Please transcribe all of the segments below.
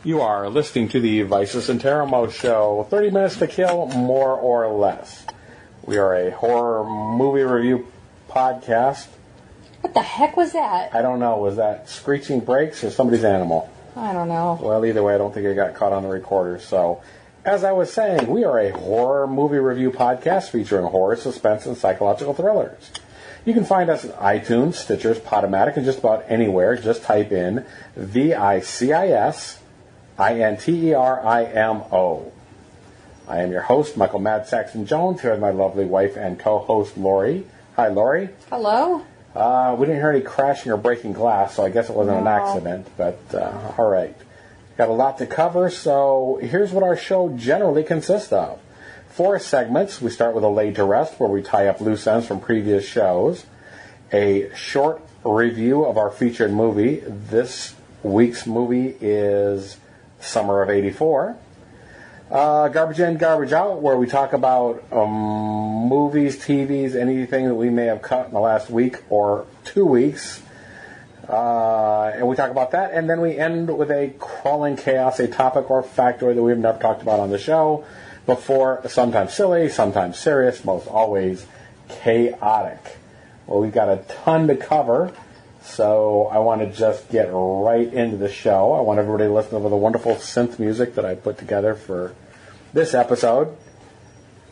You are listening to the Vicis Interimo show, 30 minutes to kill, more or less. We are a horror movie review podcast. What the heck was that? I don't know. Was that screeching brakes or somebody's animal? I don't know. Well, either way, I don't think it got caught on the recorder. So, as I was saying, we are a horror movie review podcast featuring horror, suspense, and psychological thrillers. You can find us at iTunes, Stitchers, Podomatic, and just about anywhere. Just type in VICIS INTERIMO. I am your host, Michael Mad Saxon Jones, here with my lovely wife and co-host, Lori. Hi, Lori. Hello. We didn't hear any crashing or breaking glass, so I guess it wasn't an accident, but all right. Got a lot to cover, so here's what our show generally consists of. 4 segments. We start with a Laid to Rest, where we tie up loose ends from previous shows. A short review of our featured movie. This week's movie is Summer of '84. Garbage in, garbage out, where we talk about movies, TVs, anything that we may have cut in the last week or 2 weeks. And we talk about that, and then we end with a crawling chaos, a topic or factoid that we've never talked about on the show before, sometimes silly, sometimes serious, most always chaotic. Well, we've got a ton to cover. So I want to just get right into the show. I want everybody to listen to the wonderful synth music that I put together for this episode.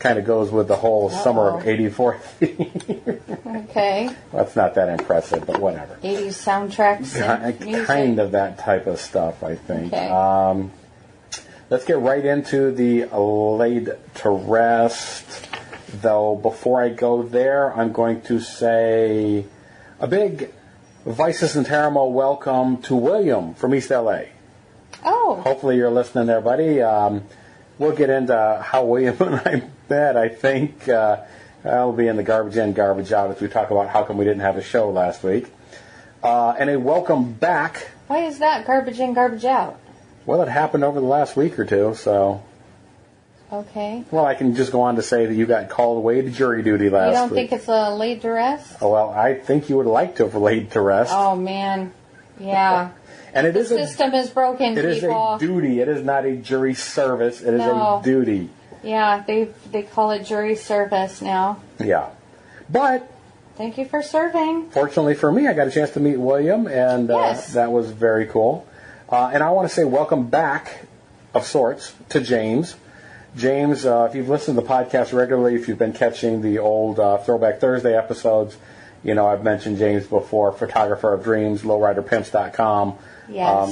Kind of goes with the whole Summer of '84 theme. Okay. That's not that impressive, but whatever. 80s soundtrack synth music. Kind of that type of stuff, I think. Okay. Let's get right into the Laid to Rest. Though before I go there, I'm going to say a big Vicis Interimo welcome to William from East LA. Oh. Hopefully you're listening there, buddy. We'll get into how William and I met. I think I'll be in the garbage in, garbage out as we talk about how come we didn't have a show last week. And a welcome back. Why is that garbage in, garbage out? Well, it happened over the last week or two, so... Okay. Well, I can just go on to say that you got called away to jury duty last week. You don't think it's a laid to rest? Oh, well, I think you would like to have laid to rest. Oh, man. Yeah. And the system is broken, people. It is a duty. It is not a jury service. It is a duty. Yeah, they call it jury service now. Yeah. But... Thank you for serving. Fortunately for me, I got a chance to meet William, and that was very cool. And I want to say welcome back, of sorts, to James. James, if you've listened to the podcast regularly, if you've been catching the old Throwback Thursday episodes, you know I've mentioned James before, photographer of dreams, lowriderpimps.com,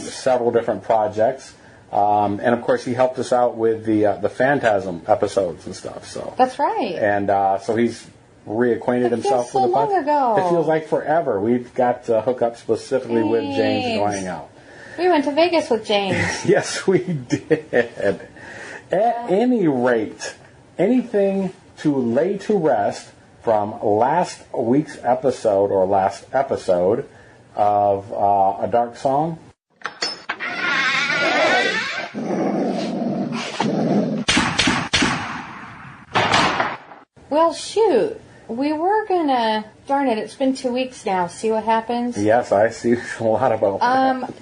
several different projects. And, of course, he helped us out with the Phantasm episodes and stuff. So that's right. And so he's reacquainted himself with the podcast. Long ago. It feels like forever. We've got to hook up specifically with James and going out. We went to Vegas with James. Yes, we did. At any rate, anything to lay to rest from last week's episode or last episode of A Dark Song? Well, shoot. We were going to... Darn it, it's been 2 weeks now. See what happens? Yes, I see a lot about that.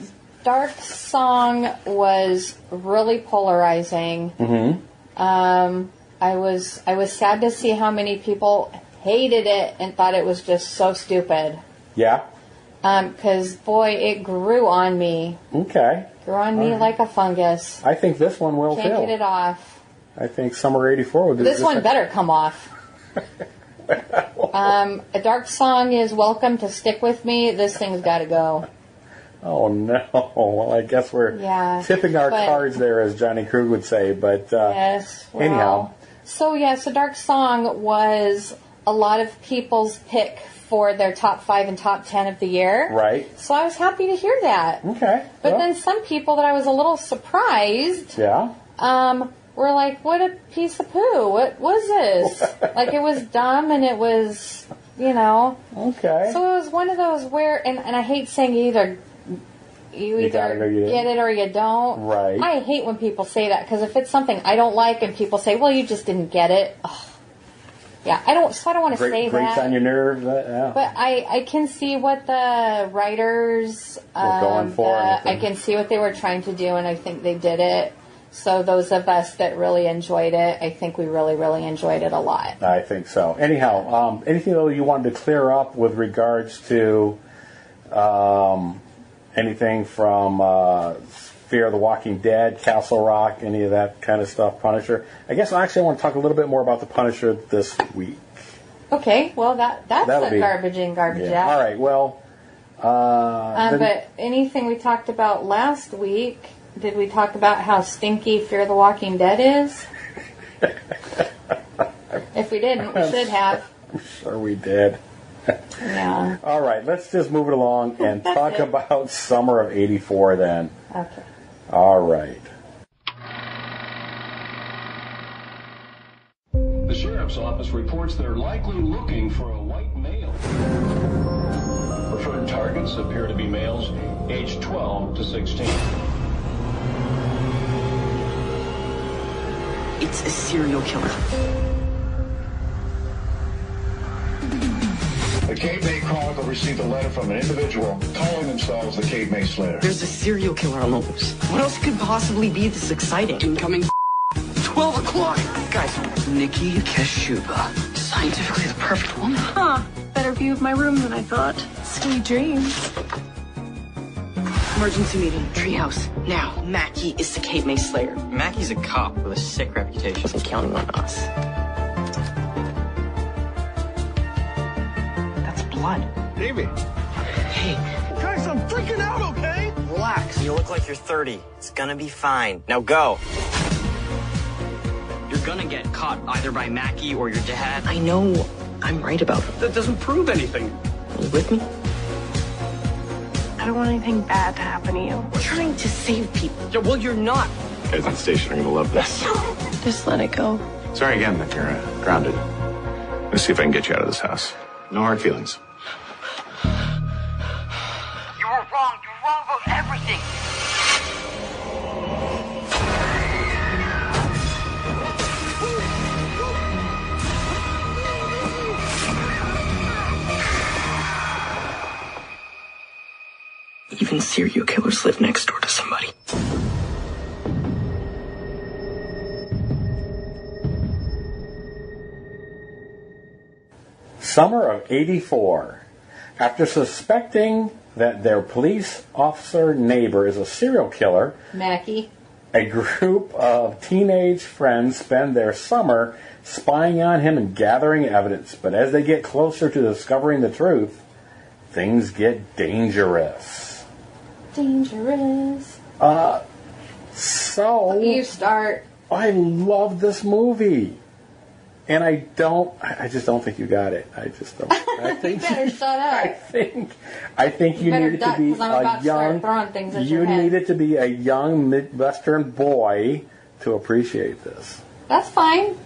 Dark Song was really polarizing. Mm-hmm. I was sad to see how many people hated it and thought it was just so stupid. Yeah? Because, boy, it grew on me. Okay. Grew on me like a fungus. I think this one will, Can't get it off. I think Summer 84 will do this one better come off. A Dark Song is welcome to stick with me. This thing's got to go. Oh, no. Well, I guess we're tipping our cards there, as Johnny Krug would say. But yes, well, anyhow. So, Dark Song was a lot of people's pick for their top 5 and top 10 of the year. Right. So I was happy to hear that. Okay. But then some people that I was a little surprised were like, what a piece of poo. What was this? Like, it was dumb and it was, Okay. So it was one of those where, and I hate saying you either get it or you don't. Right. I hate when people say that, because if it's something I don't like and people say, well, you just didn't get it. Ugh. Yeah, I don't want to say that. Grates on your nerves. Yeah. But I can see what the writers were going for. I can see what they were trying to do, and I think they did it. So those of us that really enjoyed it, I think we really, really enjoyed it a lot. I think so. Anyhow, anything though you wanted to clear up with regards to anything from Fear of the Walking Dead, Castle Rock, any of that kind of stuff, Punisher? I guess actually I want to talk a little bit more about the Punisher this week. Okay, well that's a garbage in, garbage out. All right, well... but anything we talked about last week, did we talk about how stinky Fear of the Walking Dead is? If we didn't, we should have. I'm sure we did. Yeah. All right, let's just move it along and talk about summer of '84 then. Okay. All right. The sheriff's office reports they're likely looking for a white male. Preferred targets appear to be males aged 12 to 16. It's a serial killer. The Cape May Chronicle received a letter from an individual calling themselves the Cape May Slayer. There's a serial killer on the loose. What else could possibly be this exciting? Incoming 12 o'clock. Guys, Nikki Keshuba. Scientifically the perfect woman. Huh. Better view of my room than I thought. Sweet dreams. Emergency meeting. Treehouse. Now. Mackie is the Cape May Slayer. Mackie's a cop with a sick reputation. Wasn't counting on us. Blood. Davey. Hey. Guys, I'm freaking out, okay? Relax. You look like you're 30. It's gonna be fine. Now go. You're gonna get caught either by Mackie or your dad. I know I'm right about it. That doesn't prove anything. Are you with me? I don't want anything bad to happen to you. We're trying to save people. Yeah, well, you're not. Guys on station are gonna love this. Just let it go. Sorry again that you're grounded. Let's see if I can get you out of this house. No hard feelings. You were wrong. You're wrong about everything. Even serial killers live next door to somebody. Summer of '84. After suspecting that their police officer neighbor is a serial killer, Mackie, a group of teenage friends spend their summer spying on him and gathering evidence. But as they get closer to discovering the truth, things get dangerous. Dangerous. So... You start. I love this movie. And I just don't think you got it. I just don't. I think You better shut up. I think you needed to be a young. You needed to be a young Midwestern boy to appreciate this. That's fine.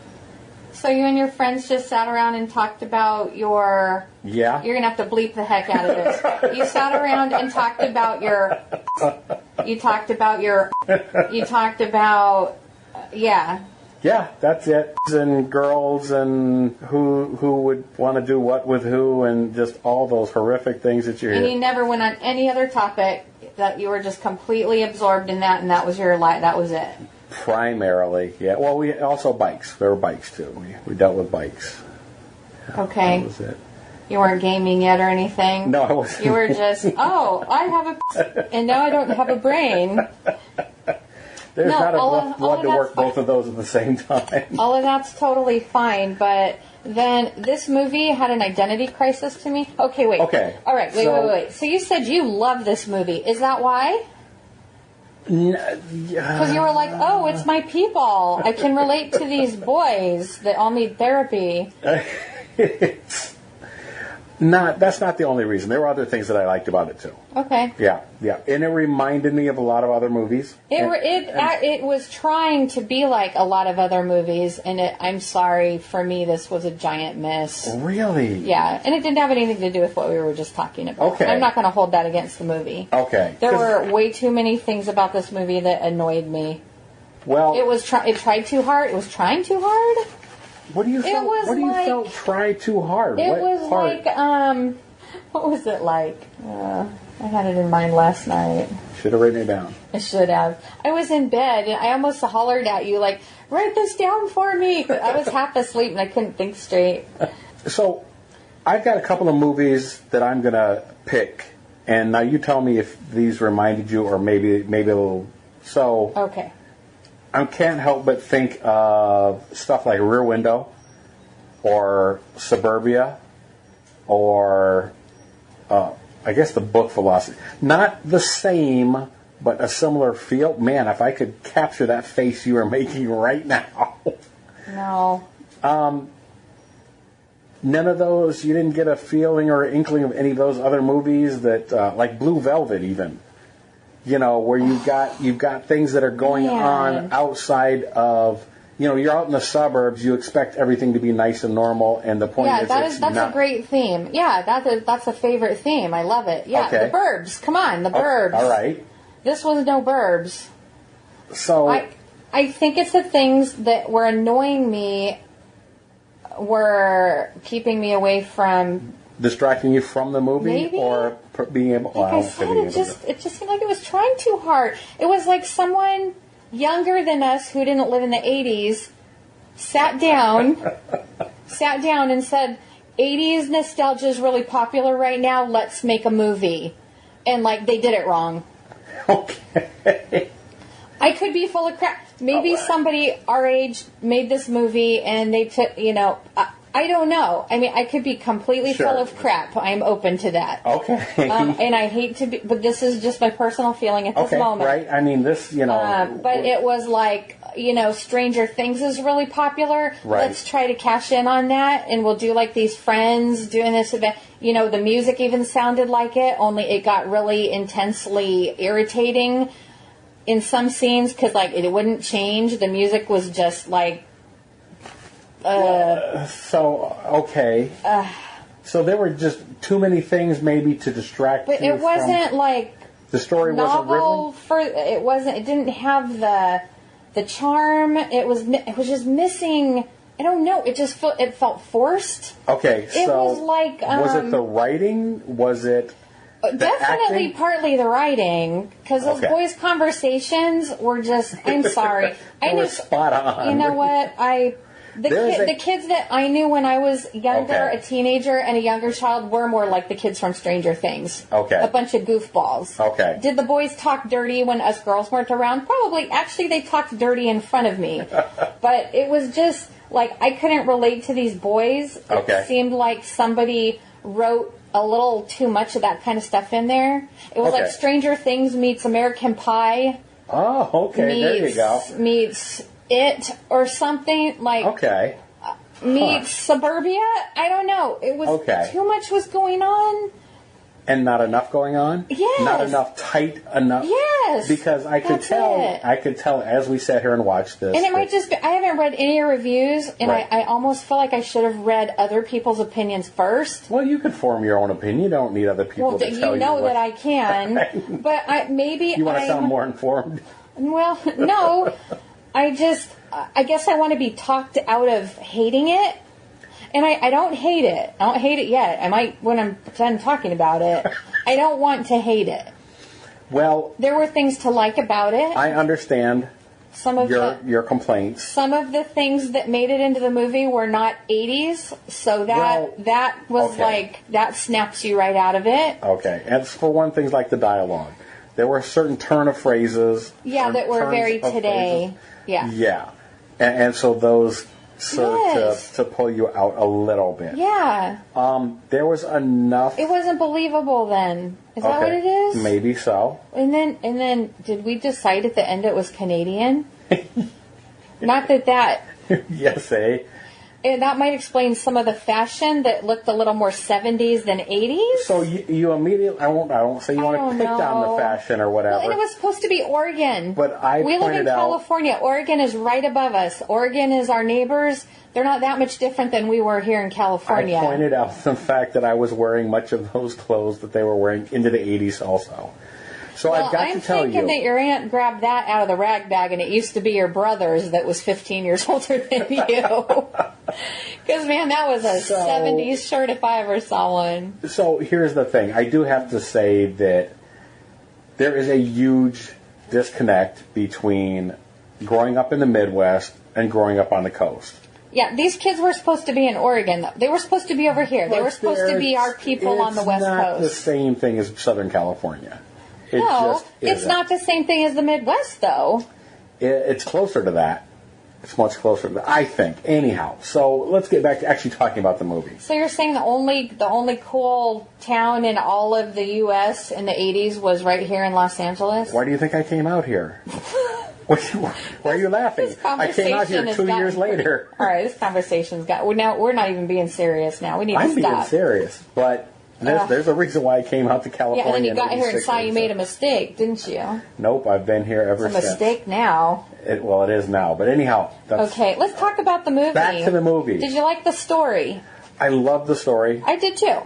So you and your friends just sat around and talked about your... Yeah. You're going to have to bleep the heck out of this. You sat around and talked about your... You talked about... Yeah. Yeah, that's it. And girls and who would want to do what with who and just all those horrific things that you hear. And you never went on any other topic, that you were just completely absorbed in that, and that was your life. That was it. Primarily, yeah. Well, we also bikes. There were bikes too. We dealt with bikes. Yeah, okay. That was it. You weren't gaming yet or anything? No, I wasn't. You were just, I have and now I don't have a brain. There's not enough blood to work both of those at the same time. All of that's totally fine, but then this movie had an identity crisis to me. Okay, wait. Okay. All right, wait. So you said you love this movie. Is that why? Because you were like, oh, it's my people. I can relate to these boys that all need therapy. That's not the only reason. There were other things that I liked about it too. Okay. Yeah, and it reminded me of a lot of other movies. It was trying to be like a lot of other movies, and I'm sorry, for me this was a giant miss. Really? Yeah, and it didn't have anything to do with what we were just talking about. Okay. I'm not going to hold that against the movie. Okay. There were way too many things about this movie that annoyed me. Well, it tried too hard. It was trying too hard. What do you felt? What do you felt? Try too hard. It what was part? like what was it like? I had it in mind last night. Should have written it down. I should have. I was in bed and I almost hollered at you like, "Write this down for me." I was half asleep and I couldn't think straight. So, I've got a couple of movies that I'm gonna pick, and now you tell me if these reminded you or maybe a little. So. Okay. I can't help but think of stuff like Rear Window, or Suburbia, or I guess the book Velocity. Not the same, but a similar feel. Man, if I could capture that face you are making right now. No. None of those, you didn't get a feeling or inkling of any of those other movies that, like Blue Velvet even. You know, where you've got things that are going on outside of, you know, you're out in the suburbs, you expect everything to be nice and normal, and the point is that's a great theme. Yeah, that's a favorite theme. I love it. Yeah, okay. The Burbs. Come on, The Burbs. All right. This was no Burbs. So I think it's the things that were annoying me were keeping me away from. Distracting you from the movie? Maybe. Or being able... Like I said, it just seemed like it was trying too hard. It was like someone younger than us who didn't live in the 80s sat down and said, 80s nostalgia is really popular right now, let's make a movie. And, like, they did it wrong. Okay. I could be full of crap. Maybe somebody our age made this movie and they took, you know... I don't know. I mean, I could be completely full of crap. I'm open to that. Okay. And I hate to be, but this is just my personal feeling at this moment. Right. I mean, this, you know. But it was like, you know, Stranger Things is really popular. Right. Let's try to cash in on that, and we'll do like these friends doing this event. You know, the music even sounded like it, only it got really intensely irritating in some scenes because, like, it wouldn't change. The music was just like. So there were just too many things maybe to distract you. But it wasn't like the story wasn't riveting. It didn't have the charm. It was just missing. I don't know. It just felt forced. Okay, it was like was it the writing? Was it definitely acting? Partly the writing, because those boys' conversations were just. I'm sorry. They were spot on. You know what The kids that I knew when I was younger, a teenager and a younger child, were more like the kids from Stranger Things. Okay. A bunch of goofballs. Okay. Did the boys talk dirty when us girls weren't around? Probably. Actually, they talked dirty in front of me. But it was just, like, I couldn't relate to these boys. It seemed like somebody wrote a little too much of that kind of stuff in there. It was like Stranger Things meets American Pie. Oh, okay. There you go. Meets It or something like meets Suburbia. I don't know. It was too much was going on, and not enough going on. Yes, not enough tight enough. Yes, because I could tell as we sat here and watched this. And it might just be, I haven't read any reviews, and I almost feel like I should have read other people's opinions first. Well, you could form your own opinion. You don't need other people to tell you. You know that I can, but maybe you want to sound more informed. Well, no. I guess I want to be talked out of hating it. And I don't hate it. I don't hate it yet. I might when I'm done talking about it. I don't want to hate it. Well, there were things to like about it. I understand some of your complaints. Some of the things that made it into the movie were not 80s, so that was like, that snaps you right out of it. Okay. And for one, things like the dialogue. There were a certain turn of phrases. Yeah, that were very today. Phrases. Yeah. Yeah. And so those served to pull you out a little bit. Yeah. There was enough. It wasn't believable then. Is that what it is? Maybe so. And then did we decide at the end it was Canadian? Not that. Yes, eh? And that might explain some of the fashion that looked a little more 70s than 80s. So you immediately, I won't say you want to pick down the fashion or whatever. Well, and it was supposed to be Oregon. But we live in California. Oregon is right above us. Oregon is our neighbors. They're not that much different than we were here in California. I pointed out the fact that I was wearing much of those clothes that they were wearing into the 80s also. So I've got to tell you. I'm thinking that your aunt grabbed that out of the rag bag, and it used to be your brother's that was 15 years older than you. Because, man, that was a 70s shirt if I ever saw one. So here's the thing. I do have to say that there is a huge disconnect between growing up in the Midwest and growing up on the coast. Yeah, these kids were supposed to be in Oregon, though. They were supposed to be over here. They were supposed to be our people on the West Coast. It's not the same thing as Southern California. It's not the same thing as the Midwest, though. It's closer to that. It's much closer to that, I think. Anyhow, so let's get back to actually talking about the movie. So you're saying the only cool town in all of the U.S. in the 80s was right here in Los Angeles? Why do you think I came out here? Why are you laughing? I came out here 2 years later. All right, this conversation's got... Now we're not even being serious now. We need to stop. I'm being serious, but there's a reason why I came out to California. Yeah, and then you got here and saw you made a mistake, didn't you? Nope, I've been here ever since. It's a mistake now. It is now. But anyhow... Okay, let's talk about the movie. Back to the movie. Did you like the story? I love the story. I did too.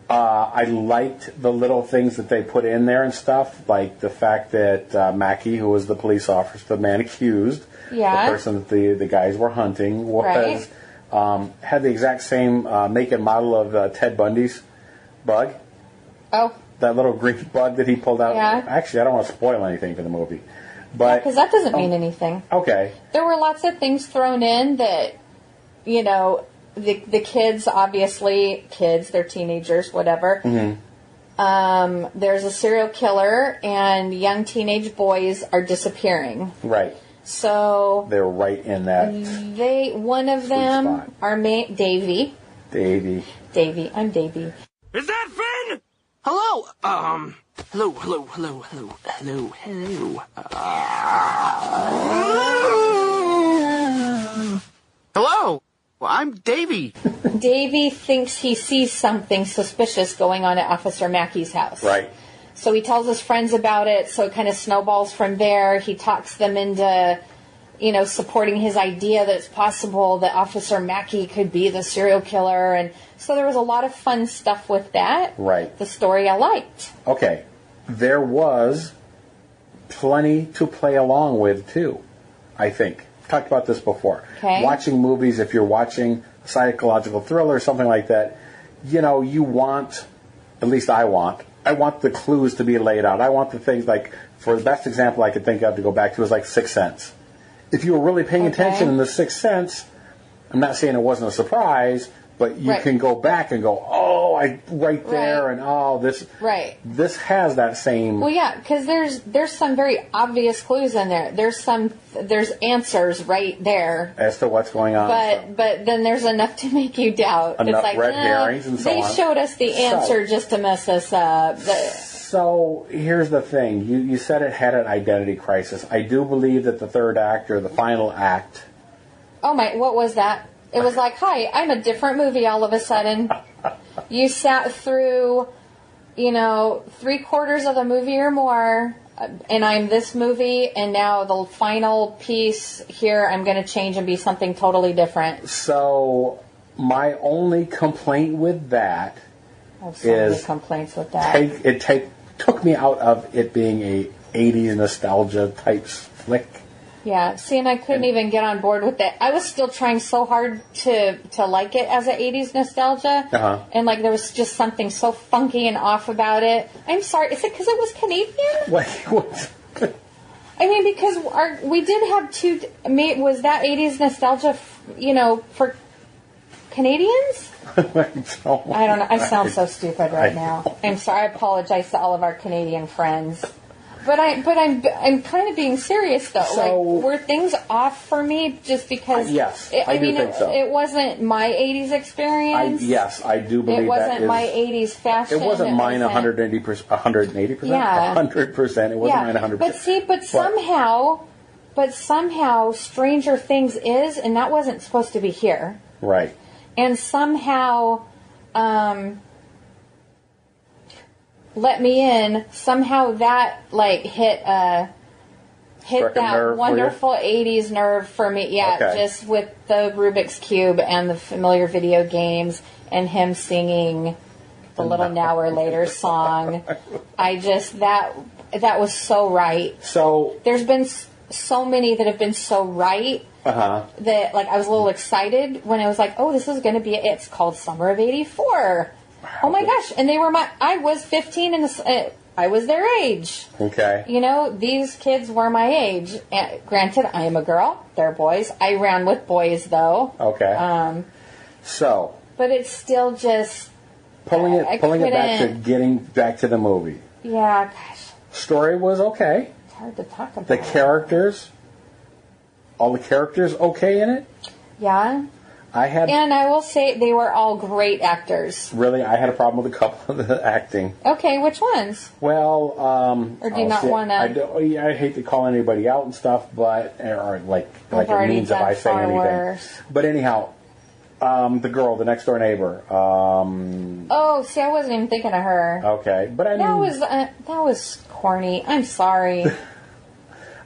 I liked the little things that they put in there and stuff, like the fact that Mackie, who was the police officer, the man accused, the person that the guys were hunting, had the exact same make and model of Ted Bundy's bug. Oh. That little green bug that he pulled out. Yeah. Actually, I don't want to spoil anything for the movie. But because that doesn't mean anything. Okay. There were lots of things thrown in that, the kids, obviously, they're teenagers, whatever. Mm-hmm. There's a serial killer, and young teenage boys are disappearing. Right. So they're right in that. One of them are Davy. Davy. I'm Davy. Is that Finn? Hello. Hello. Hello. Well, I'm Davy. Davy thinks he sees something suspicious going on at Officer Mackey's house. Right. So he tells his friends about it, so it kind of snowballs from there. He talks them into, supporting his idea that it's possible that Officer Mackey could be the serial killer. And so there was a lot of fun stuff with that. Right. The story I liked. Okay. There was plenty to play along with, too, I think. Talked about this before. Okay. Watching movies, if you're watching a psychological thriller or something like that, you want, at least I want the clues to be laid out. I want the things like, for the best example I could think of to go back to is like Sixth Sense. If you were really paying attention in the Sixth Sense, I'm not saying it wasn't a surprise, but you can go back and go, right there, and this. Right. This has that same. Well, yeah, because there's some very obvious clues in there. There's answers right there as to what's going on. But then there's enough to make you doubt. Enough red herrings and so on. They showed us the answer just to mess us up. So here's the thing. You said it had an identity crisis. I do believe that the third act, or the final act. Oh my! What was that? It was like, hi, I'm a different movie all of a sudden. You sat through, 3/4 of the movie or more, and I'm this movie, and now the final piece here, I'm going to change and be something totally different. So my only complaint with that is complaints with that. It took me out of it being a 80s nostalgia type flick. Yeah, see, and I couldn't even get on board with that. I was still trying so hard to like it as an 80s nostalgia, and there was just something so funky and off about it. I'm sorry, is it because it was Canadian? I mean, because we did have two. Was that 80s nostalgia, for Canadians? I don't know. I sound so stupid right now. I'm sorry. I apologize to all of our Canadian friends. But I'm kind of being serious though. So, were things off for me just because? Yes, I do think so. It wasn't my 80s experience. Yes, I do believe that. It wasn't my 80s fashion. It wasn't mine 180%. 180%. Yeah, 100%. It wasn't mine 100%. But somehow, Stranger Things is, and that wasn't supposed to be here. Right. And somehow. Let Me In, somehow that hit that wonderful 80s nerve for me. Yeah, just with the Rubik's Cube and the familiar video games and him singing the Little Now or Later song. I just that was so right. So there's been so many that have been so right that, like, I was a little excited when I was like, oh, this is going to be, it's called Summer of 84. Oh my gosh. And they were I was 15 and I was their age. Okay. You know, these kids were my age. And granted, I am a girl. They're boys. I ran with boys, though. Okay. But it's still just... Pulling it back to getting back to the movie. Yeah, gosh. Story was okay. It's hard to talk about. The characters... All the characters okay in it? Yeah. And I will say they were all great actors. Really? I had a problem with a couple of the acting. Okay, which ones? Well, or do you not want to... I hate to call anybody out and stuff, but... Or like it means if I say anything. Worse. But anyhow, the girl, the next door neighbor. Oh, see, I wasn't even thinking of her. Okay, but I mean... That was corny. I'm sorry.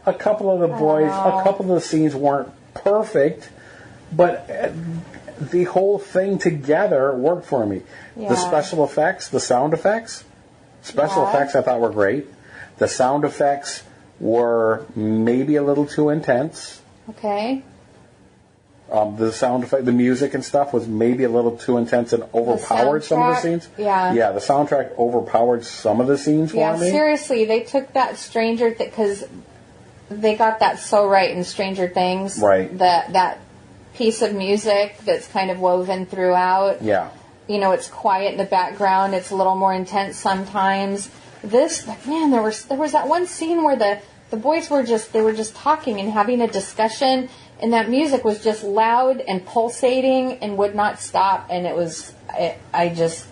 A couple of the boys, a couple of the scenes weren't perfect, but the whole thing together worked for me. Yeah. The special effects, the sound effects, effects I thought were great. The sound effects were maybe a little too intense. Okay. The sound effect, the music and stuff was maybe a little too intense and overpowered some of the scenes. Yeah. Yeah, the soundtrack overpowered some of the scenes for me. Yeah, seriously, they took that Stranger Things, because they got that so right in Stranger Things. Right. That piece of music that's kind of woven throughout. Yeah. You know, it's quiet in the background. It's a little more intense sometimes. This, man, there was that one scene where the boys were just talking and having a discussion, and that music was just loud and pulsating and would not stop. And I just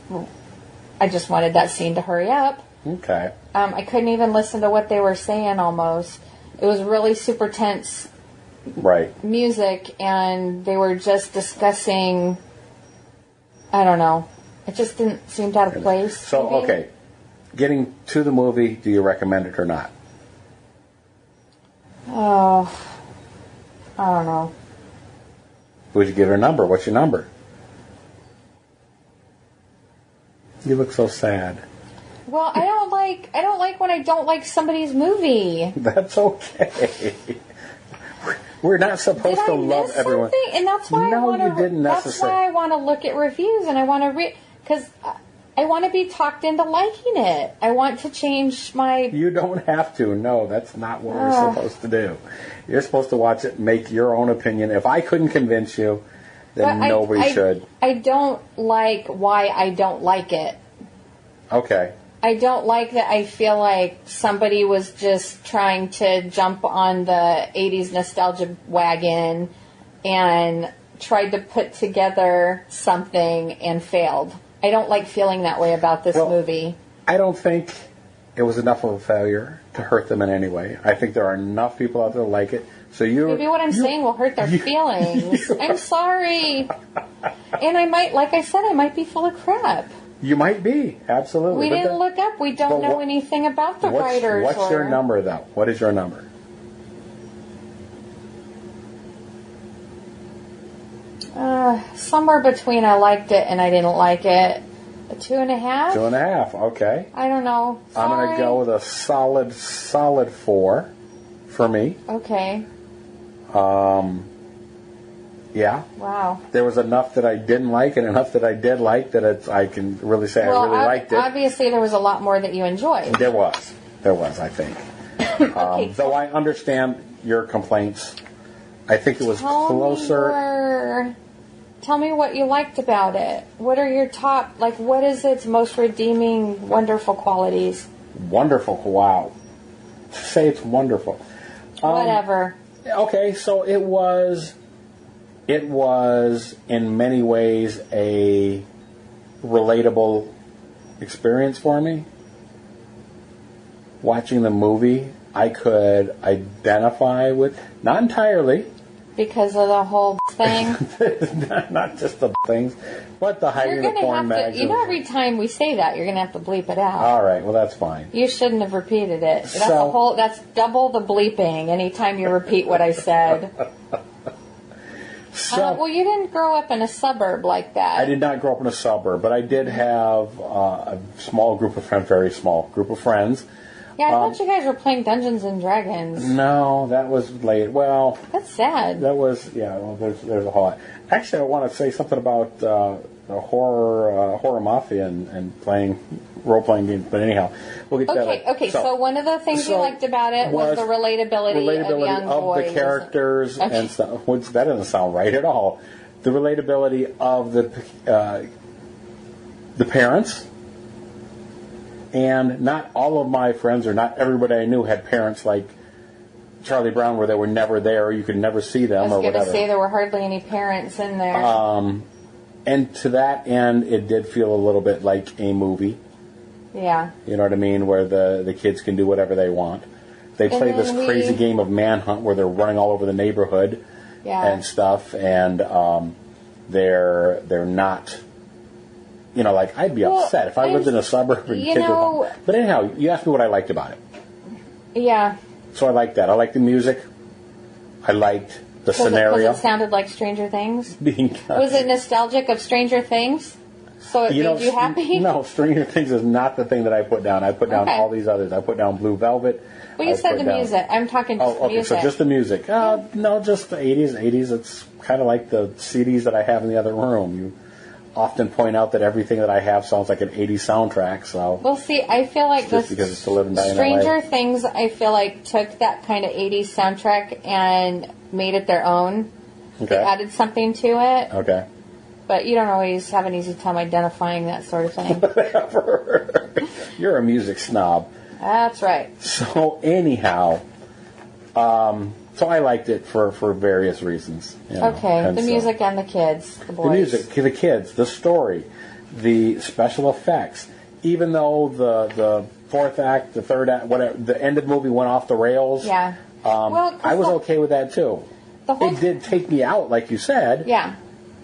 wanted that scene to hurry up. Okay. I couldn't even listen to what they were saying almost. It was really super tense. Right. Music, and they were just discussing, I don't know. It just didn't seem out of place. So, maybe. Okay. Getting to the movie, do you recommend it or not? Oh, I don't know. Would you give it a number? What's your number? You look so sad. Well, I don't like when I don't like somebody's movie. That's okay. We're not supposed to love everyone. And that's why you didn't necessarily. That's why I want to look at reviews and I want to read, because I want to be talked into liking it. I want to change my... You don't have to. No, that's not what we're supposed to do. You're supposed to watch it and make your own opinion. If I couldn't convince you, then nobody should. I don't like why I don't like it. Okay. I don't like that I feel like somebody was just trying to jump on the 80s nostalgia wagon and tried to put together something and failed. I don't like feeling that way about this movie. I don't think it was enough of a failure to hurt them in any way. I think there are enough people out there that like it. So maybe what I'm saying will hurt their feelings. I'm sorry. And I might, like I said, I might be full of crap. You might be, absolutely. We didn't look up. We don't know anything about the writers. What's your number, though? What is your number? Somewhere between I liked it and I didn't like it. A 2.5? 2.5, okay. I don't know. Sorry. I'm going to go with a solid 4 for me. Okay. Yeah. Wow. There was enough that I didn't like and enough that I did like that I can really say I really liked it. Obviously, there was a lot more that you enjoyed. There was, I think. Okay, though I understand your complaints, I think it was closer. Tell me what you liked about it. What are your top, what is its most redeeming, wonderful qualities? Wonderful, wow. Say it's wonderful. Whatever. Okay, so it was in many ways a relatable experience for me. Watching the movie, I could identify with, not entirely. Because of the whole thing? Not just the things, but the hiding the porn magazine. You know, every time we say that, you're going to have to bleep it out. All right, well, that's fine. You shouldn't have repeated it. That's double the bleeping anytime you repeat what I said. Well, you didn't grow up in a suburb like that. I did not grow up in a suburb, but I did have a small group of friends, very small group of friends. Yeah, I thought you guys were playing Dungeons and Dragons. No, that was late. Well, that's sad. That was Well, there's a whole lot. Actually, I want to say something about the horror mafia and playing role-playing games. But anyhow, we'll get to that later. Okay. So one of the things you liked about it was the relatability of young boys. The characters and stuff. That doesn't sound right at all. The relatability of the parents. And not all of my friends, or not everybody I knew, had parents like Charlie Brown, where they were never there. You could never see them, or whatever. I was going to say there were hardly any parents in there. And to that end, it did feel a little bit like a movie. Yeah. You know what I mean? Where the kids can do whatever they want. They play this crazy game of manhunt where they're running all over the neighborhood and stuff, and they're not. You know, like, I'd be upset if I lived in a suburb and kids were... But anyhow, you asked me what I liked about it. Yeah. So I liked that. I liked the music. I liked the scenario. Because it sounded like Stranger Things? Was it nostalgic of Stranger Things? So it made you happy? No, Stranger Things is not the thing that I put down. I put down all these others. I put down Blue Velvet. Well, you said the music. I'm talking just the music. So just the music. No, just the 80s. 80s, it's kind of like the CDs that I have in the other room. You often point out that everything that I have sounds like an 80s soundtrack. So well, see, I feel like just because it's to live and die in Stranger LA. Things, I feel like took that kind of 80s soundtrack and made it their own. Okay. They added something to it. Okay. But you don't always have an easy time identifying that sort of thing. Whatever. You're a music snob. That's right. So anyhow, so I liked it for various reasons. Okay, the music and the kids, the boys. The music, the kids, the story, the special effects. Even though the fourth act, the third act, whatever, the end of the movie went off the rails. Yeah. I was okay with that too. It did take me out, like you said. Yeah.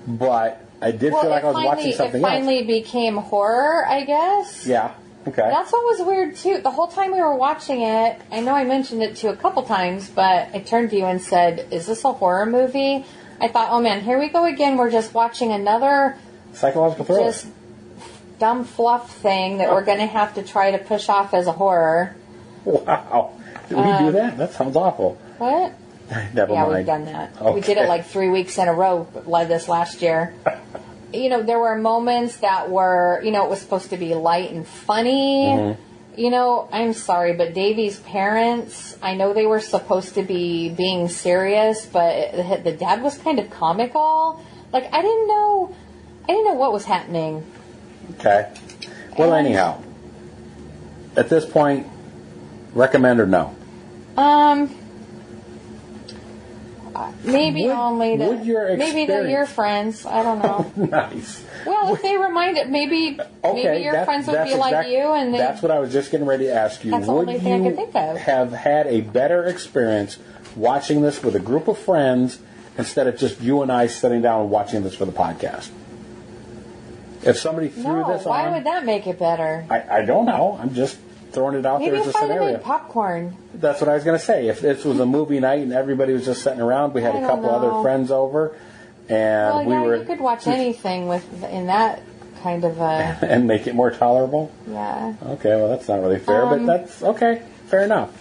But I did feel like I was watching something else. It finally became horror, I guess. Yeah. Okay. That's what was weird, too. The whole time we were watching it, I know I mentioned it to you a couple times, but I turned to you and said, is this a horror movie? I thought, oh man, here we go again. We're just watching another psychological thriller. Just dumb fluff thing that we're going to have to try to push off as a horror. Wow. Did we do that? That sounds awful. What? Never mind. Yeah, we've done that. Okay. We did it like 3 weeks in a row like this last year. There were moments that were, it was supposed to be light and funny. Mm-hmm. I'm sorry, but Davey's parents, I know they were supposed to be being serious, but the dad was kind of comical. Like, I didn't know what was happening. Okay. Well, anyhow, at this point, recommend or no? Maybe only to your friends. I don't know. Nice. Well, if they reminded, maybe your friends would be like you, and that's what I was just getting ready to ask you. That's the only thing I could think of. Have had a better experience watching this with a group of friends instead of just you and I sitting down and watching this for the podcast? If somebody threw this on, why would that make it better? I don't know. I'm just throwing it out there as a scenario. Maybe if I made popcorn. That's what I was going to say. If this was a movie night and everybody was just sitting around, we had a couple other friends over, and you could watch anything in that kind of a and make it more tolerable. Yeah. Okay, well that's not really fair, but that's okay. Fair enough.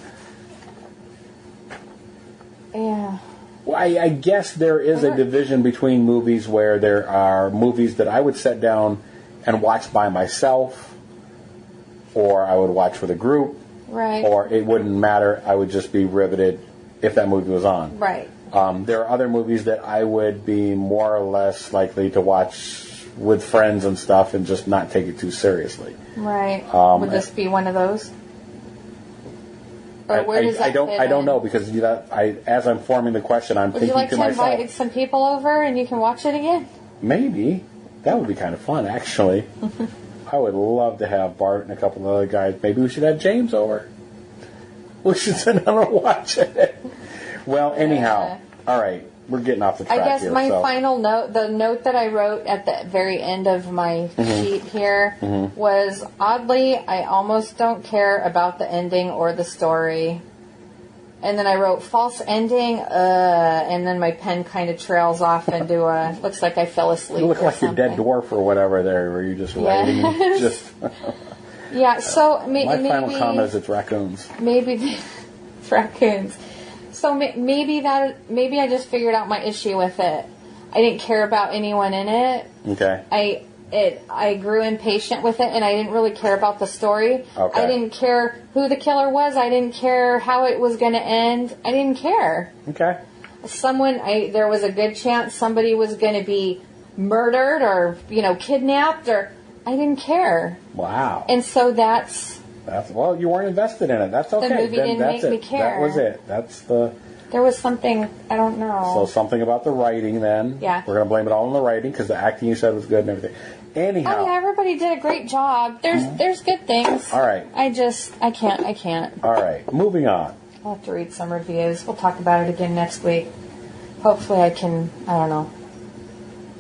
Yeah. Well, I guess there is a division between movies where there are movies that I would sit down and watch by myself, or I would watch with a group, right? Or it wouldn't matter. I would just be riveted if that movie was on, right? There are other movies that I would be more or less likely to watch with friends and stuff and just not take it too seriously, right? Would this be one of those? Or where does that fit I don't know, because as I'm forming the question, I'm thinking to myself. Would you like to invite some people over and you can watch it again? Maybe. That would be kind of fun, actually. I would love to have Bart and a couple of other guys. Maybe we should have James over. We should sit down and watch it. Well, anyhow, all right. We're getting off the track here. I guess my final note, the note that I wrote at the very end of my sheet here was, oddly, I almost don't care about the ending or the story. And then I wrote false ending, and then my pen kind of trails off into looks like I fell asleep. You look like your dead dwarf or whatever there, where you're just writing. Yeah, so my final comment is it's raccoons. Maybe it's raccoons. So maybe I just figured out my issue with it. I didn't care about anyone in it. Okay. I grew impatient with it, and I didn't really care about the story. Okay. I didn't care who the killer was. I didn't care how it was going to end. I didn't care. Okay. There was a good chance somebody was going to be murdered or, kidnapped, or I didn't care. Wow. And so that's well, you weren't invested in it. That's okay. The movie didn't make me care. That was it. There was something, I don't know. So something about the writing then. Yeah. We're going to blame it all on the writing because the acting you said was good and everything. Anyhow. Oh, yeah, everybody did a great job. There's good things. All right. I can't. All right. Moving on. I'll have to read some reviews. We'll talk about it again next week. Hopefully I don't know.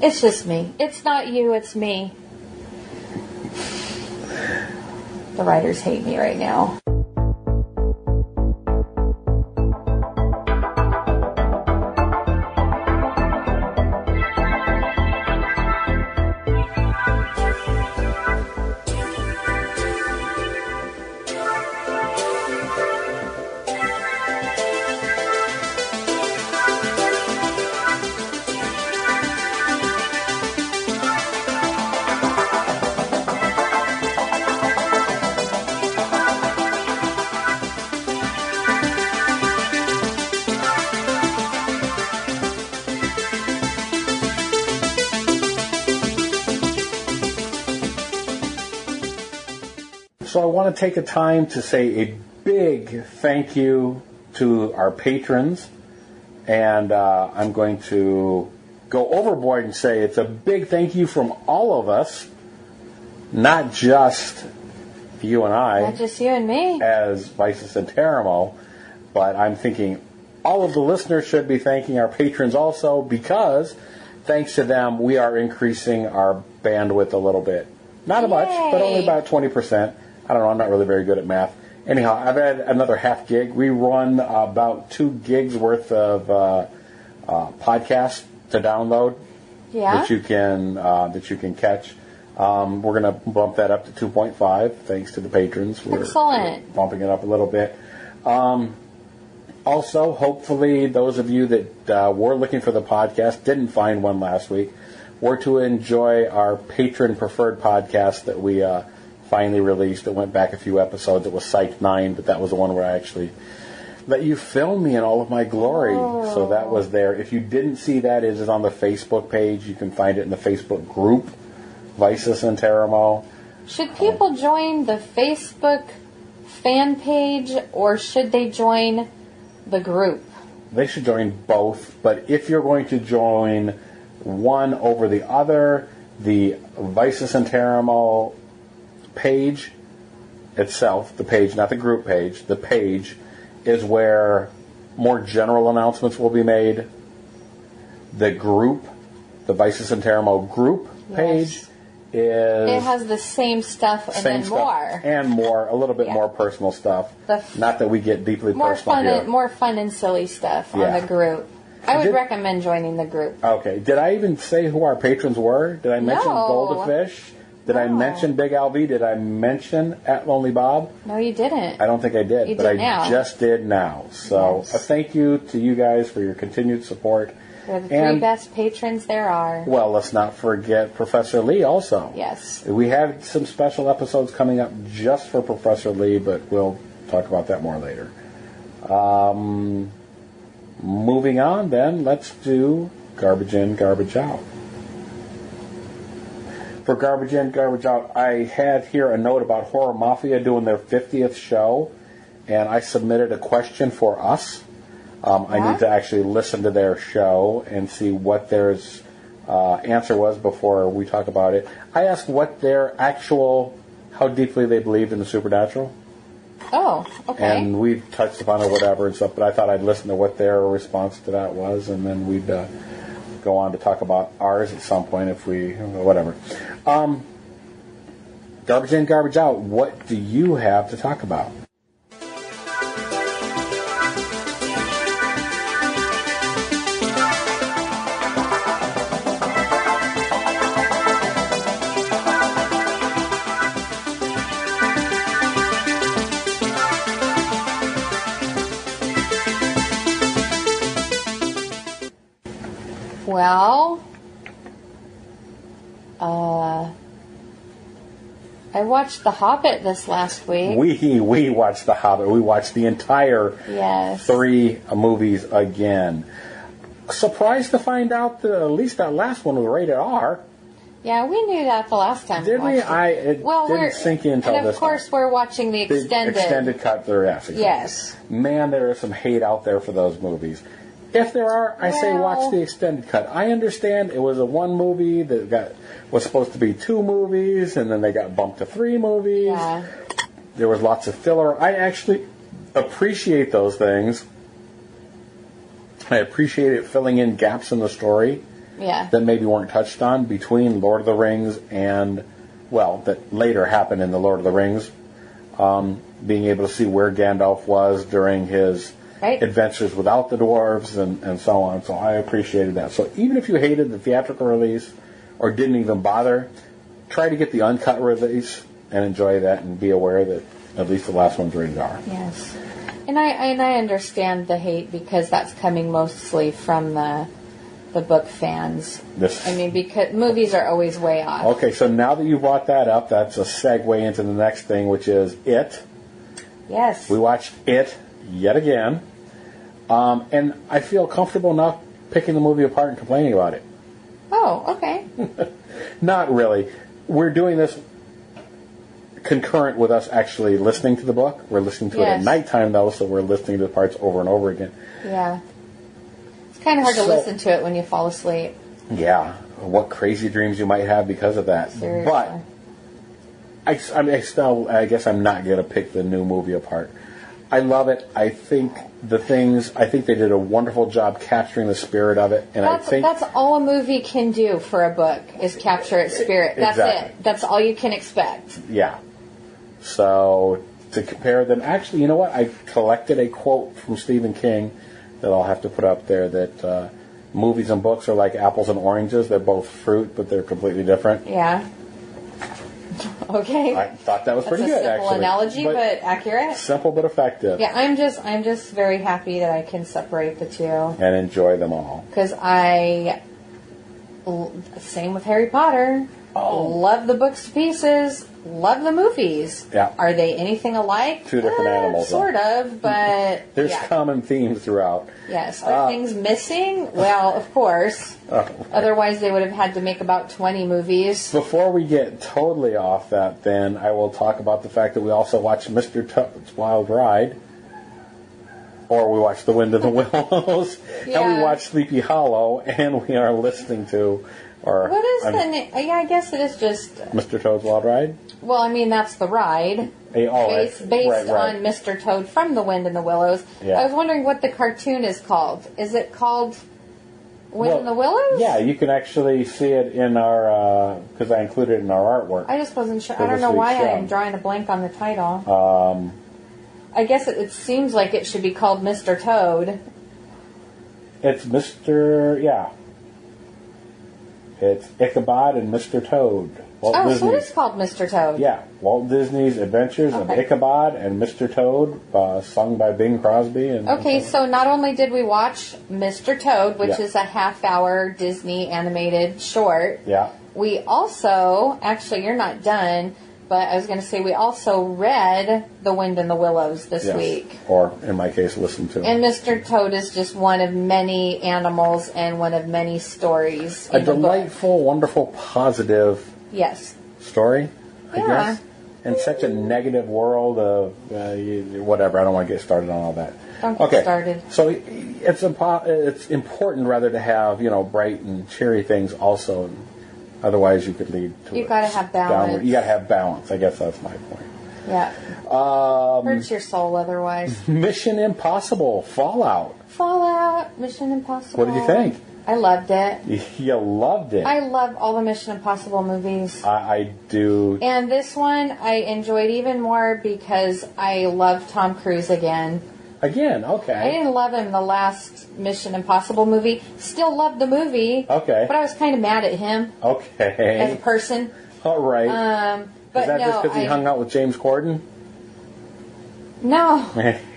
It's just me. It's not you, it's me. The writers hate me right now. So I want to take a time to say a big thank you to our patrons. And I'm going to go overboard and say it's a big thank you from all of us, not just you and I. Not just you and me. As Vicis Interimo, but I'm thinking all of the listeners should be thanking our patrons also, because thanks to them, we are increasing our bandwidth a little bit. Not much, but only about 20%. I don't know, I'm not really very good at math. Anyhow, I've had another half gig. We run about 2 gigs worth of podcasts to download that you can catch. We're going to bump that up to 2.5 thanks to the patrons. We're bumping it up a little bit. Also, hopefully, those of you that were looking for the podcast, didn't find one last week, were to enjoy our patron-preferred podcast that we finally released. It went back a few episodes. It was Psych 9, but that was the one where I actually let you film me in all of my glory. Oh. So that was there. If you didn't see that, it is on the Facebook page. You can find it in the Facebook group, Vicis Interimo. Should people join the Facebook fan page, or should they join the group? They should join both, but if you're going to join one over the other, the Vicis Interimo page itself, the page, not the group page, the page is where more general announcements will be made. The group, the Vicis Interimo group page it has the same stuff and then more. And more, a little bit more personal stuff. Not that we get deeply personal here. More fun and silly stuff on the group. I would recommend joining the group. Okay. Did I even say who our patrons were? Did I mention Goldafish? Did I mention Big Alvy? Did I mention At Lonely Bob? No, you didn't. I don't think I did, but I just did now. So a thank you to you guys for your continued support. They're the 3 best patrons there are. Well, let's not forget Professor Lee also. Yes. We have some special episodes coming up just for Professor Lee, but we'll talk about that more later. Moving on then, let's do Garbage In, Garbage Out. For Garbage In, Garbage Out, I had here a note about Horror Mafia doing their 50th show, and I submitted a question for us. I need to actually listen to their show and see what their answer was before we talk about it. I asked what their how deeply they believed in the supernatural. Oh, okay. And we touched upon it, whatever and stuff, but I thought I'd listen to what their response to that was, and then we'd go on to talk about ours at some point if we, whatever. Garbage In, Garbage Out, what do you have to talk about? Well, I watched The Hobbit this last week. We watched The Hobbit. We watched the entire 3 movies again. Surprised to find out that at least that last one was rated R. Yeah, we knew that the last time. Did we? It didn't sink in until this time. And of course, we're watching the extended cut there. Yes. Man, there is some hate out there for those movies. If there are, I say watch the extended cut. I understand it was a 1 movie that was supposed to be 2 movies, and then they got bumped to 3 movies. Yeah. There was lots of filler. I actually appreciate those things. I appreciate it filling in gaps in the story that maybe weren't touched on between Lord of the Rings and, that later happened in the Lord of the Rings. Being able to see where Gandalf was during his adventures without the dwarves and so on. So I appreciated that. So even if you hated the theatrical release or didn't even bother, try to get the uncut release and enjoy that and be aware that at least the last one's rated R. Yes. And I understand the hate because that's coming mostly from the book fans. Because movies are always way off. Okay, so now that you brought that up, that's a segue into the next thing, which is It. Yes. We watched It yet again. And I feel comfortable enough picking the movie apart and complaining about it. Oh, okay. Not really. We're doing this concurrent with us actually listening to the book. We're listening to it at nighttime, though, so we're listening to the parts over and over again. Yeah. It's kind of hard to listen to it when you fall asleep. Yeah. What crazy dreams you might have because of that. Seriously. But I guess I'm not going to pick the new movie apart. I love it. I think they did a wonderful job capturing the spirit of it. And that's all a movie can do for a book is capture its spirit. That's it. That's all you can expect. Yeah. So to compare them, actually, you know what? I collected a quote from Stephen King that I'll have to put up there that movies and books are like apples and oranges. They're both fruit, but they're completely different. Yeah. Okay. I thought that was pretty good, actually. Simple analogy, but accurate. Simple but effective. Yeah, I'm just very happy that I can separate the two and enjoy them all. Because same with Harry Potter. Love the books to pieces. Love the movies. Yeah. Are they anything alike? Two different animals. Sort of, but there's common themes throughout. Yes. Are things missing? Well, of course. Otherwise, they would have had to make about 20 movies. Before we get totally off that, then, I will talk about the fact that we also watched Mr. Toad's Wild Ride. Or we watched The Wind in the Willows. And we watched Sleepy Hollow. And we are listening to... What is the name? Yeah, I guess it is just... Mr. Toad's Wild Ride? Well, I mean, that's the ride. Based right. on Mr. Toad from The Wind in the Willows. Yeah. I was wondering what the cartoon is called. Is it called Wind in the Willows? Yeah, you can actually see it in our... Because I included it in our artwork. I just wasn't sure. I don't know why I'm drawing a blank on the title. I guess it seems like it should be called Mr. Toad. It's Mr... Yeah. It's Ichabod and Mr. Toad. So it is called Mr. Toad. Yeah. Walt Disney's Adventures of Ichabod and Mr. Toad, sung by Bing Crosby. So not only did we watch Mr. Toad, which is a half-hour Disney animated short. Yeah. We also, actually, you're not done, but I was going to say we also read The Wind in the Willows this week. Or, in my case, listened to. And Mr. Toad is just one of many animals and one of many stories. A delightful, wonderful, positive story, I guess. In such a negative world of whatever. I don't want to get started on all that. Don't get started. So it's important, rather, to have, bright and cheery things also. Otherwise, you could lead to you got to have balance. Downward. You got to have balance. I guess that's my point. Yeah. Hurts your soul otherwise. Mission Impossible Fallout. Mission Impossible. What did you think? I loved it. You loved it. I love all the Mission Impossible movies. I do. And this one I enjoyed even more because I love Tom Cruise again. Again, okay. I didn't love him the last Mission Impossible movie. Still loved the movie. Okay. But I was kind of mad at him. Okay. As a person. All right. But is that just because he hung out with James Corden? No.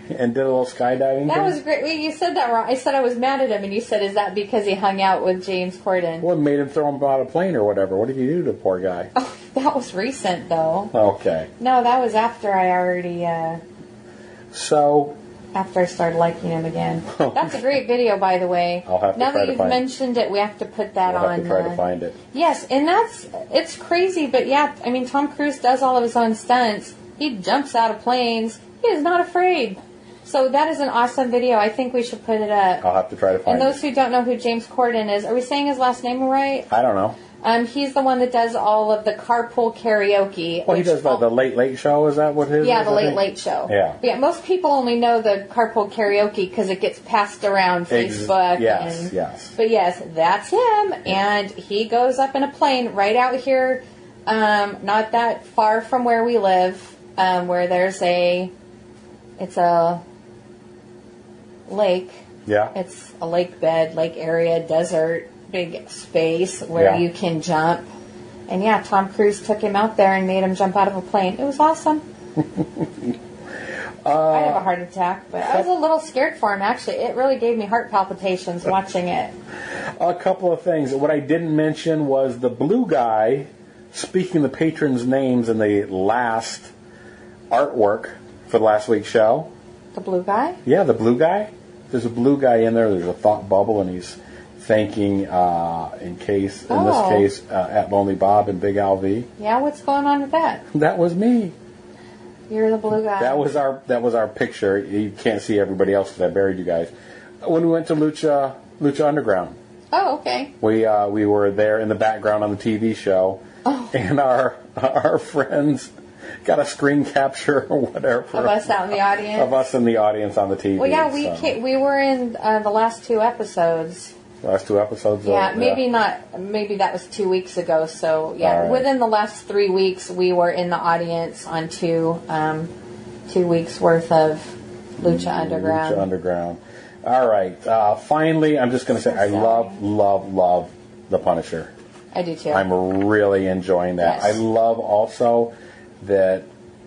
And did a little skydiving. That was great. Wait, you said that wrong. I said I was mad at him, and you said, is that because he hung out with James Corden? Well, it made him throw him out of a plane or whatever. What did you do to the poor guy? Oh, that was recent, though. Okay. No, that was after I already... After I started liking him again. That's a great video, by the way. I'll have to now try that to you've find mentioned it, we have to put that we'll on. Have to try to find it. Yes, and it's crazy, but yeah, I mean, Tom Cruise does all of his own stunts. He jumps out of planes. He is not afraid. So that is an awesome video. I think we should put it up. I'll have to try to find it. And those who don't know who James Corden is, are we saying his last name right? I don't know. He's the one that does all of the carpool karaoke. Well, he does the Late Late Show. Is that what his? Yeah, is, the Late Late Show. Yeah. But yeah, most people only know the carpool karaoke because it gets passed around Facebook. Yes, yes. But yes, that's him, and he goes up in a plane right out here, not that far from where we live, where there's it's a lake. Yeah. It's a lake bed, lake area, desert. Big space where you can jump. And yeah, Tom Cruise took him out there and made him jump out of a plane. It was awesome. I have a heart attack, but I was a little scared for him, actually. It really gave me heart palpitations watching it. A couple of things. What I didn't mention was the blue guy speaking the patrons' names in the last artwork for the last week's show. The blue guy? Yeah, the blue guy. There's a blue guy in there. There's a thought bubble, and he's thanking, in this case, at Lonely Bob and Big LV. Yeah, what's going on with that? That was me. You're the blue guy. That was our picture. You can't see everybody else because I buried you guys. When we went to Lucha Underground. Oh, okay. We were there in the background on the TV show, and our friends got a screen capture or whatever of us out in the audience. Of us in the audience on the TV. Well, yeah, we were in the last two episodes. Last two episodes? Yeah, maybe not. Maybe that was 2 weeks ago. So, yeah, right. Within the last 3 weeks, we were in the audience on 2 weeks worth of Lucha Underground. Lucha Underground. All right. Finally, I'm just going to say I love The Punisher. I do, too. I'm really enjoying that. Yes. I love also that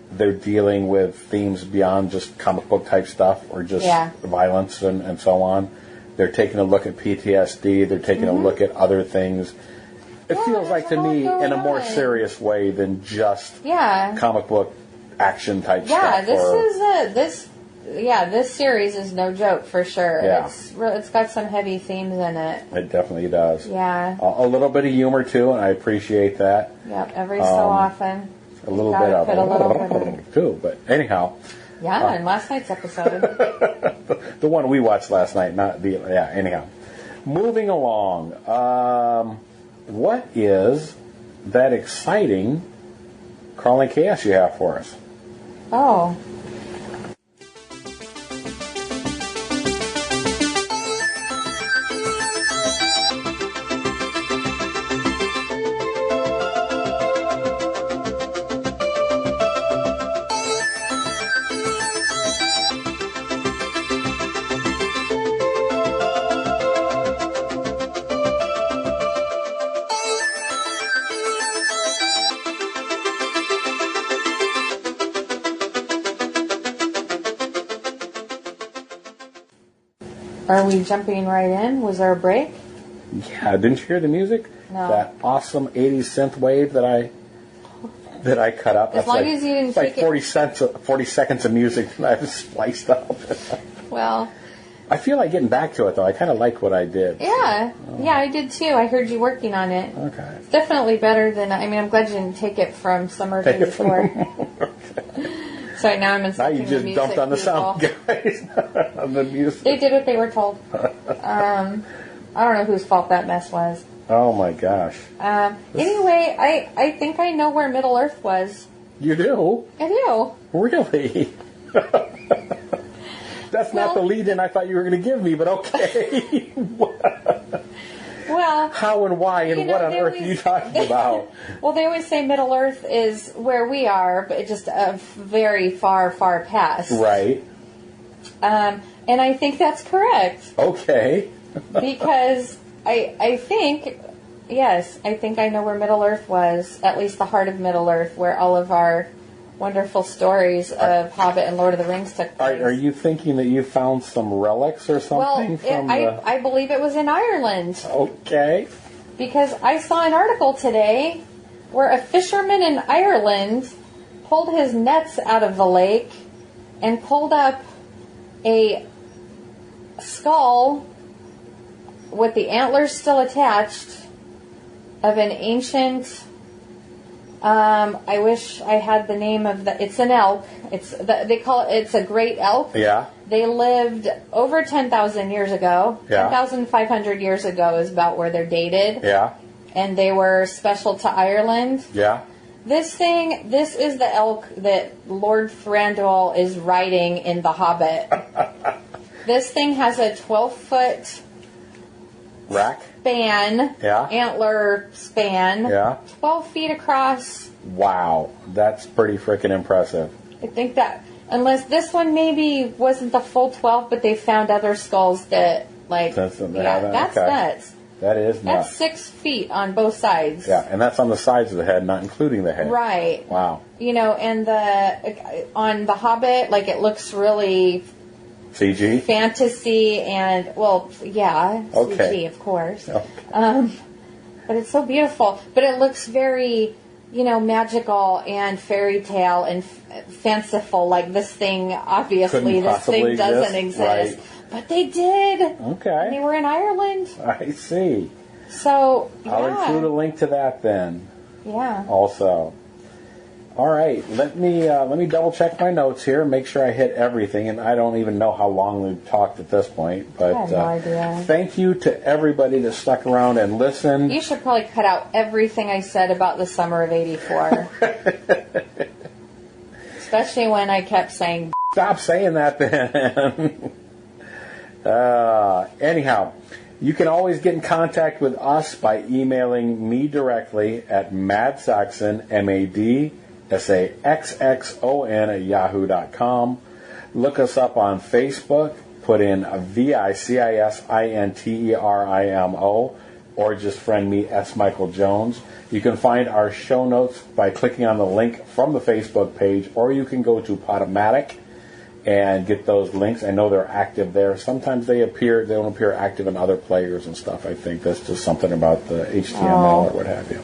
they're dealing with themes beyond just comic book type stuff or just violence and so on. They're taking a look at PTSD. They're taking a look at other things. It feels like to me in a more serious way than just comic book action type stuff. This series is no joke for sure. Yeah. It's got some heavy themes in it. It definitely does. Yeah. A little bit of humor too, and I appreciate that. Yep. Every so often. A little bit of it too, but anyhow. Yeah, in last night's episode. The one we watched last night, not the... Yeah, anyhow. Moving along. What is that exciting crawling chaos you have for us? Oh. Are we jumping right in? Was there a break? Yeah, didn't you hear the music? No. That awesome 80s synth wave that I cut up. As long as you didn't take 40 seconds of music that I've spliced up. Well, I feel like getting back to it though. I kind of like what I did. Yeah, yeah, I did too. I heard you working on it. Okay. It's definitely better than. I mean, I'm glad you didn't take it from Summer Day before. Sorry, now I'm insulting Now you just dumped on the sound guys. On the music. They did what they were told. I don't know whose fault that mess was. Oh my gosh. Anyway, I think I know where Middle Earth was. You do? I do. Really? That's not the lead-in I thought you were going to give me, but okay. Well, how and why and what on earth are you talking about? Well, they always say Middle Earth is where we are, but just a very far, far past. Right. And I think that's correct. Okay. Because I think I know where Middle Earth was, at least the heart of Middle Earth, where all of our wonderful stories of Hobbit and Lord of the Rings took place. Are you thinking that you found some relics or something? I believe it was in Ireland. Okay. Because I saw an article today where a fisherman in Ireland pulled his nets out of the lake and pulled up a skull with the antlers still attached of an ancient... I wish I had the name of it's an elk. They call it's a great elk. Yeah. They lived over 10,000 years ago. Yeah. 10,500 years ago is about where they're dated. Yeah. And they were special to Ireland. Yeah. This is the elk that Lord Thranduil is riding in The Hobbit. This thing has a 12-foot rack span, yeah. antler span, yeah. 12 feet across. Wow, that's pretty freaking impressive. I think that, unless this one maybe wasn't the full 12, but they found other skulls that, that's okay. nuts. That is nuts. That's 6 feet on both sides. Yeah, and that's on the sides of the head, not including the head. Right. Wow. And on The Hobbit, it looks really... CG? Fantasy and, okay. CG, of course. Okay. But it's so beautiful. But it looks very, magical and fairy tale and fanciful. Like this thing, obviously, this thing doesn't exist. Right. But they did. Okay. And they were in Ireland. I see. So, I'll include a link to that then. Yeah. Also. All right, let me double check my notes here, make sure I hit everything, and I don't even know how long we've talked at this point. But I have no idea. Thank you to everybody that stuck around and listened. You should probably cut out everything I said about the summer of '84, especially when I kept saying. Stop saying that, then. Anyhow. You can always get in contact with us by emailing me directly at madsaxon, MADSAXXON at yahoo.com. Look us up on Facebook. Put in VICISINTERIMO or just friend me, S. Michael Jones. You can find our show notes by clicking on the link from the Facebook page, or you can go to Podomatic and get those links. I know they're active there. Sometimes they don't appear active in other players and stuff. I think that's just something about the HTML or what have you.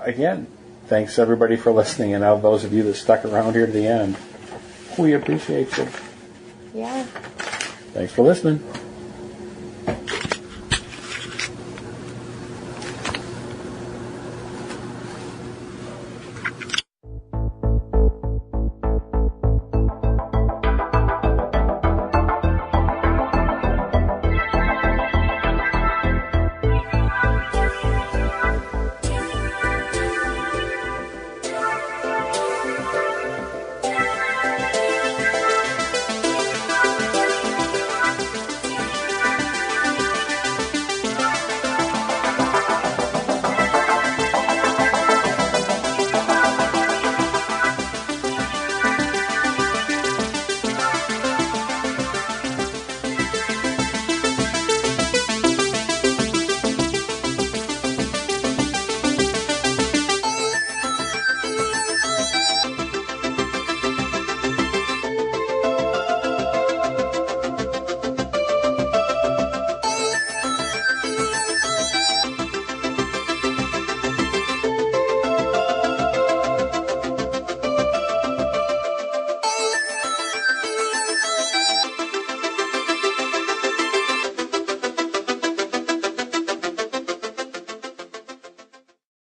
Again, thanks everybody for listening, and of those of you that stuck around here to the end, we appreciate you. Yeah. Thanks for listening.